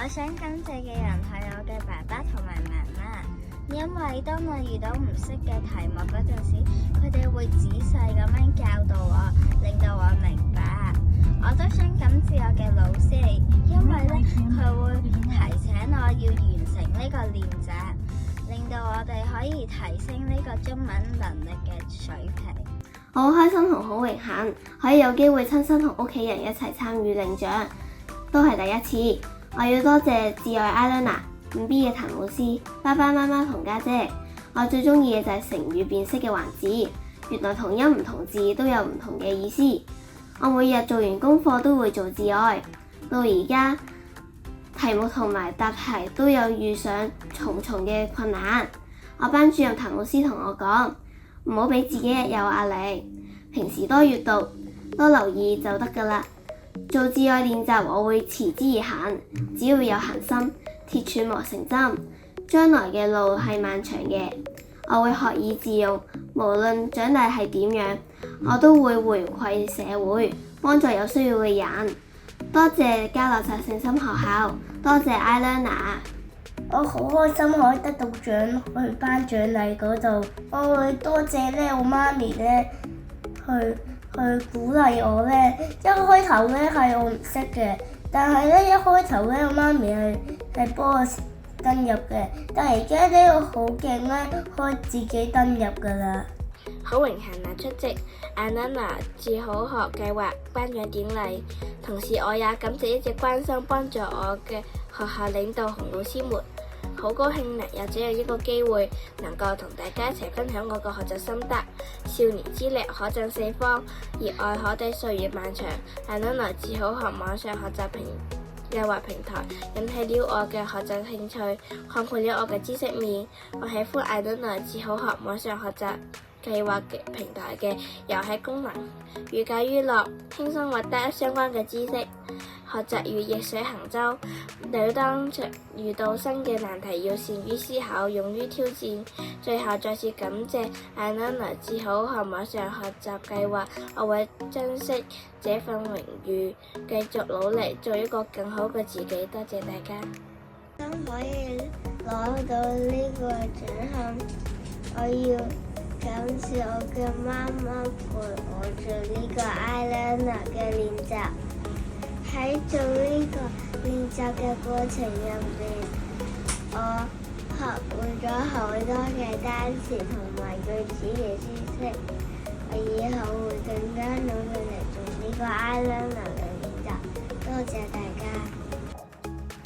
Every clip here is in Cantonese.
我想感謝嘅人係我嘅爸爸同埋媽媽，因為當我遇到唔識嘅題目嗰陣時，佢哋會仔細咁樣教導我，令到我明白。我都想感謝我嘅老師，因為咧佢會提醒我要完成呢個練習，令到我哋可以提升呢個中文能力嘅水平。我好開心同好榮幸可以有機會親身同屋企人一齊參與領獎，都係第一次。我要多謝至愛 iLearner 5B 嘅譚老師、爸爸媽媽同家姐。我最中意嘅就係成語辨識嘅環節，原來同音唔同字都有唔同嘅意思。我每日做完功課都會做至愛，到而家題目同埋答題都有遇上重重嘅困難。我班主任譚老師同我講，唔好俾自己有壓力，平時多閱讀、多留意就得㗎啦。做至愛練習我會持之以恆，只要有恆心，鐵杵磨成針。將來嘅路係漫長嘅，我會學以致用，無論長大係點樣，我都會回饋社會，幫助有需要嘅人。多謝嘉諾撒聖心學校，多謝 iLearner。我好開心可以得到獎去頒獎禮嗰度，我會多謝咧我媽咪咧去鼓勵我咧。一開頭咧係我唔識嘅，但係咧一開頭咧我媽咪係幫我登入嘅，但係而家咧我好勁咧，可以自己登入㗎啦。好榮幸能出席 iLearner 智好學計劃頒獎典禮，同時我也感謝一直關心幫助我嘅學校領導同老師們。好高興能有這樣一個機會，能夠同大家一齊分享我嘅學習心得。少年之力可振四方，熱愛可抵歲月漫長。iLearner 智好學網上學習計劃平台引起了我嘅學習興趣，擴闊了我嘅知識面。我喜歡 iLearner 智好學網上學習計劃嘅平台嘅遊戲功能，寓教於樂，輕鬆獲得相關嘅知識。學習如逆水行舟，每當遇到新嘅難題，要善於思考，勇於挑戰。最後再次感謝 iLearner 智好學網上學習計劃，我會珍惜這份榮譽，繼續努力做一個更好嘅自己。多謝大家。可以攞到呢個獎項，我要感謝我嘅媽媽陪我做呢個 iLearner 嘅練習。喺做呢個練習嘅過程入面，我學會咗好多嘅單詞同埋句子嘅知識。我以後會更加努力嚟做呢個 iLearner 嘅練習。多謝大家。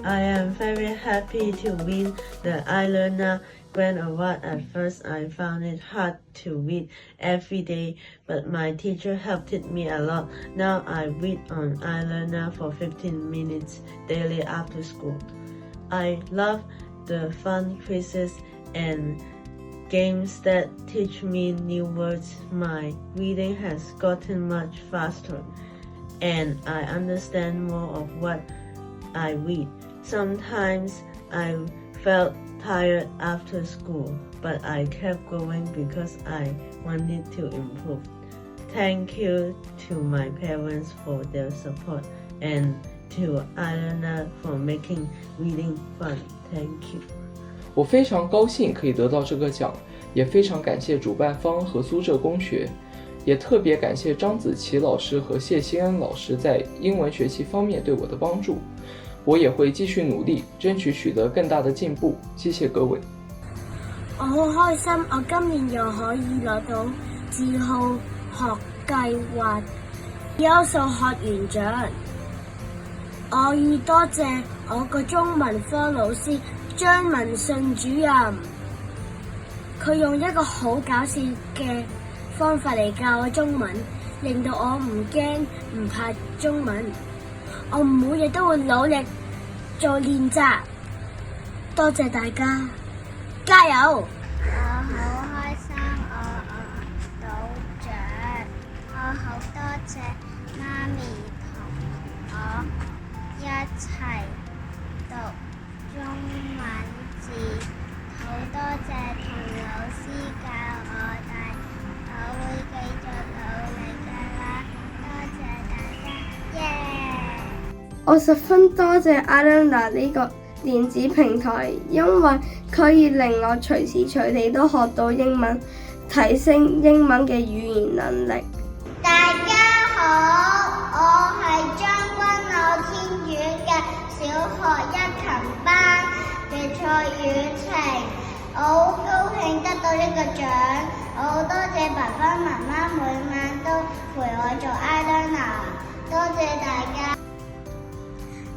I am very happy to win the iLearner Grand Award. At first, I found it hard to read every day, but my teacher helped me a lot. Now I read on iLearner for 15 minutes daily after school. I love the fun quizzes and games that teach me new words. My reading has gotten much faster, and I understand more of what I read. Sometimes I felt tired after school, but I kept going because I wanted to improve. Thank you to my parents for their support and to iLearner for making reading fun. Thank you. 我非常高兴可以得到这个奖，也非常感谢主办方和苏浙公学，也特别感谢张子琪老师和谢新恩老師在英文學習方面對我的幫助。我也會繼續努力，爭取取得更大的進步。謝謝各位。我好開心，我今年又可以攞到智好學計劃優秀學員獎。我要多謝我個中文科老師張文信主任，佢用一個好搞笑嘅方法嚟教我中文，令到我唔驚唔怕中文。我每日都會努力做練習，多謝大家，加油！我好開心，我到獎，我好多謝媽咪同我一齊讀中文字，好多謝同老師教我，但我會繼續努力㗎啦，多謝大家，耶！我十分多謝 iLearner 呢個電子平台，因為可以令我隨時隨地都學到英文，提升英文嘅語言能力。大家好，我係將軍澳天主嘅小學一級班嘅蔡雨晴，我好高興得到呢個獎，我好多謝爸爸媽媽每晚都陪我做 iLearner， 多謝大家。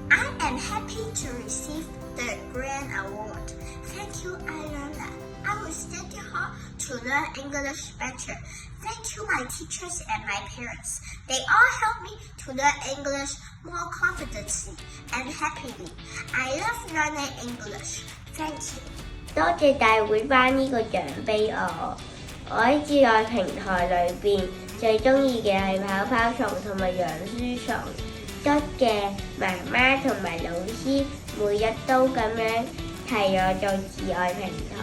I am happy to receive the grand award. Thank you, iLearner. I will study hard to learn English better. Thank you, my teachers and my parents. They all help me to learn English more confidently and happily. I love learning English. Thank you. 多謝大會頒呢個獎俾我。我喺自愛平台裏邊最中意嘅係跑跑蟲同埋楊書蟲。多謝媽媽同埋老師每日都咁樣提我做自愛平台。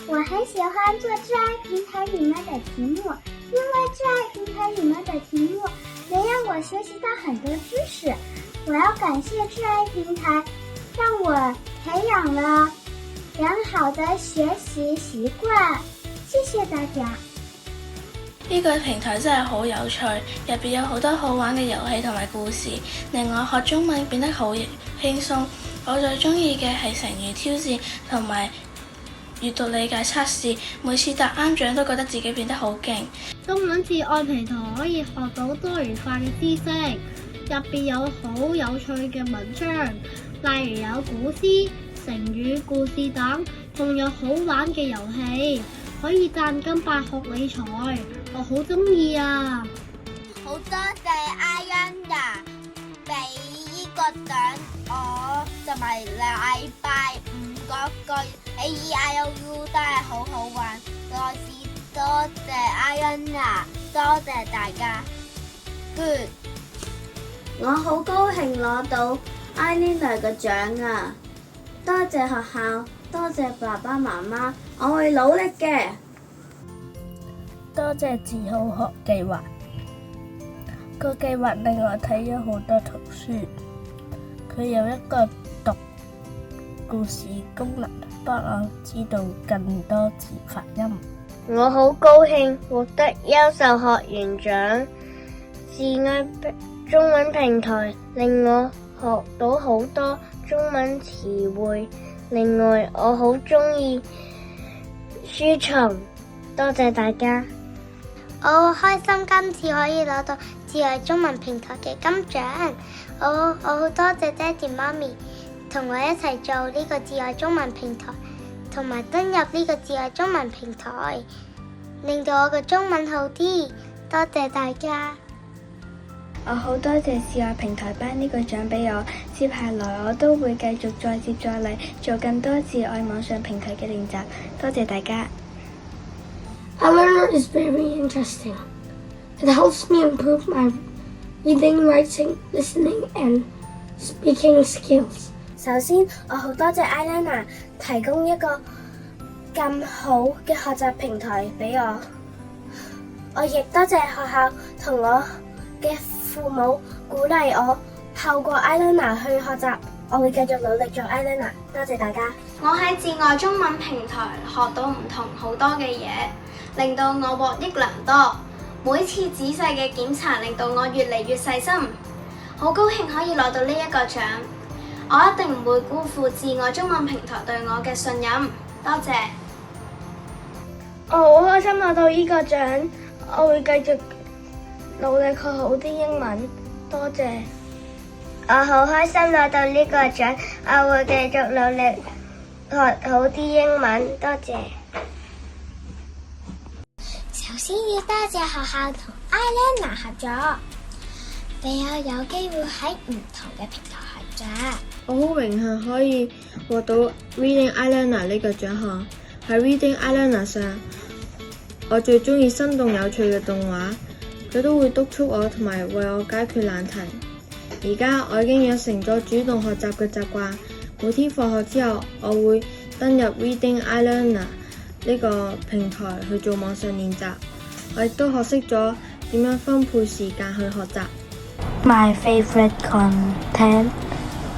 我很喜歡做自愛平台裡面的題目，因為自愛平台裡面的題目能讓我學習到很多知識。我要感謝自愛平台，讓我培養了良好的學習習慣。謝謝大家。呢個平台真係好有趣，入邊有好多好玩嘅遊戲同埋故事，令我學中文變得好輕鬆。我最中意嘅係成語挑戰同埋閱讀理解測試，每次答啱獎都覺得自己變得好勁。中文自愛平台可以學到多元化嘅知識，入邊有好有趣嘅文章，例如有古詩、成語、故事等，仲有好玩嘅遊戲，可以賺金百學理財，我好中意啊！好多謝 iLearner 俾呢個獎我，同埋禮拜5嗰句 AEIOU 都係好好玩。再次多謝 iLearner， 多謝大家。Good。我好高興攞到 iLearner 嘅獎啊！多謝學校，多謝爸爸媽媽，我會努力嘅。多謝自好學計劃，個計劃令我睇咗好多圖書。佢有一個讀故事功能，幫我知道更多字發音。我好高興獲得優秀學員獎，自愛中文平台令我學到好多中文詞彙。另外，我好鍾意書蟲，多謝大家。我好開心今次可以攞到自愛中文平台嘅金獎。我好多謝爹哋媽咪同我一齊做呢個自愛中文平台，同埋登入呢個自愛中文平台，令到我嘅中文好啲。多謝大家。我好多謝自愛平台頒呢個獎俾我，接下來我都會繼續再接再厲，做更多自愛網上平台嘅練習。多謝大家。iLearner is very interesting. It helps me improve my reading, writing, listening, and speaking skills. 首先，我好多謝 iLearner 提供一個咁好嘅學習平台俾我。我亦多謝學校同我嘅父母鼓勵我透過 iLearner 去學習，我會繼續努力做 iLearner。多謝大家。我喺自愛中文平台學到唔同好多嘅嘢，令到我獲益良多。每次仔細嘅檢查令到我越嚟越細心，好高興可以攞到呢一個獎。我一定唔會辜負自愛中文平台對我嘅信任。多謝。我好開心攞到呢個獎，我會繼續努力學好啲英文。多謝。我好開心攞到呢個獎，我會繼續努力學好啲英文。多謝。首先要多謝學校同 iLearner 合作，俾我有機會喺唔同嘅平台合作。我好榮幸可以獲到 Reading iLearner 呢個獎項。喺 Reading iLearner 上，我最中意生動有趣嘅動畫，佢都會督促我同埋為我解決難題。而家我已經養成咗主動學習嘅習慣，每天放學之後，我會登入 Reading iLearner 呢個平台去做網上練習。我亦都學識咗點樣分配時間去學習。My favorite content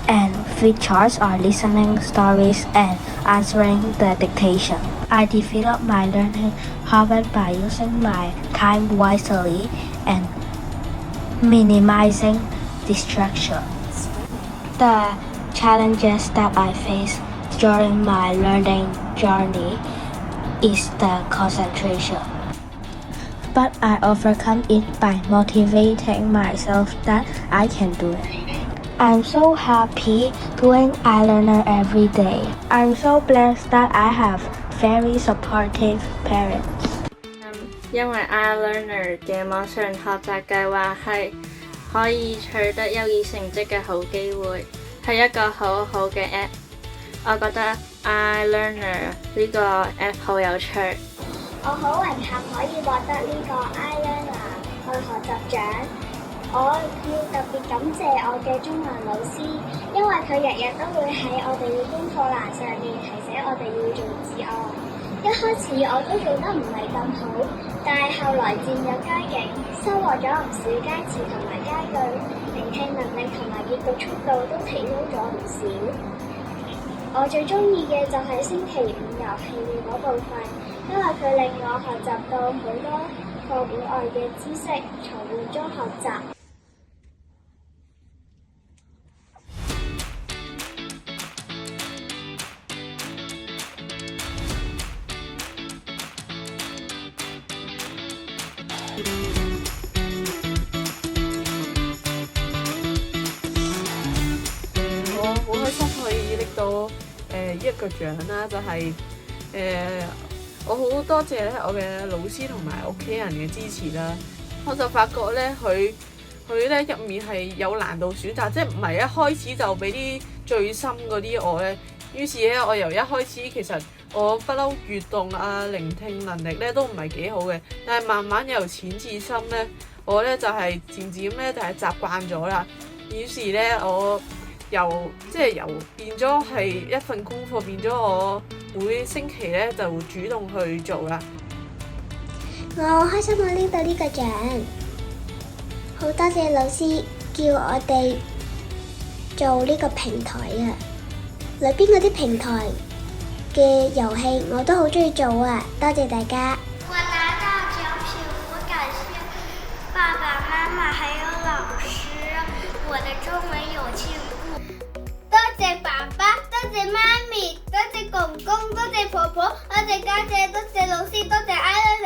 and features are listening stories and answering the dictation. I develop my learning habit by using my time wisely and minimizing distractions. The challenges that I face during my learning journey is the concentration. But I overcome it by motivating myself that I can do it. I'm so happy doing iLearner every day. I'm so blessed that I have very supportive parents. 因為 iLearner 嘅網上學習計劃係可以取得優異成績嘅好機會，係一個好好嘅 app。我覺得 iLearner 呢個 app 好有趣。我好榮幸可以獲得呢個 iLearner 去學習獎。我要特別感謝我嘅中文老師，因為佢日日都會喺我哋嘅功課欄上面提醒我哋要做字幕。一開始我都做得唔係咁好，但係後來漸入佳境，收穫咗唔少佳詞同埋佳句，聆聽能力同埋閱讀速度都提高咗唔少。我最中意嘅就係星期五遊戲嗰部分，因為佢令我學習到好多課本外嘅知識，從互中學習。我好開心可以拎到一個獎啦，就係我好多謝咧我嘅老師同埋屋企人嘅支持啦。我就發覺咧佢咧入面係有難度選擇，即係唔係一開始就俾啲最深嗰啲我咧。於是咧我由一開始其實我不嬲閱讀啊聆聽能力咧都唔係幾好嘅，但係慢慢由淺至深咧，我咧就係漸漸咧就係習慣咗啦。於是咧我由變咗係一份功課，變咗我每星期咧就主動去做啦。我好開心我拎到呢個獎，好多謝老師叫我哋做呢個平台啊！裏邊嗰啲平台嘅遊戲我都好中意做啊！多謝大家。我拿到獎品，我感謝爸爸媽媽還有老師，我的中文有進步。多謝爸爸，多謝媽咪，多謝公公，多謝婆婆，多謝家姐，多謝老師，多謝iLearner。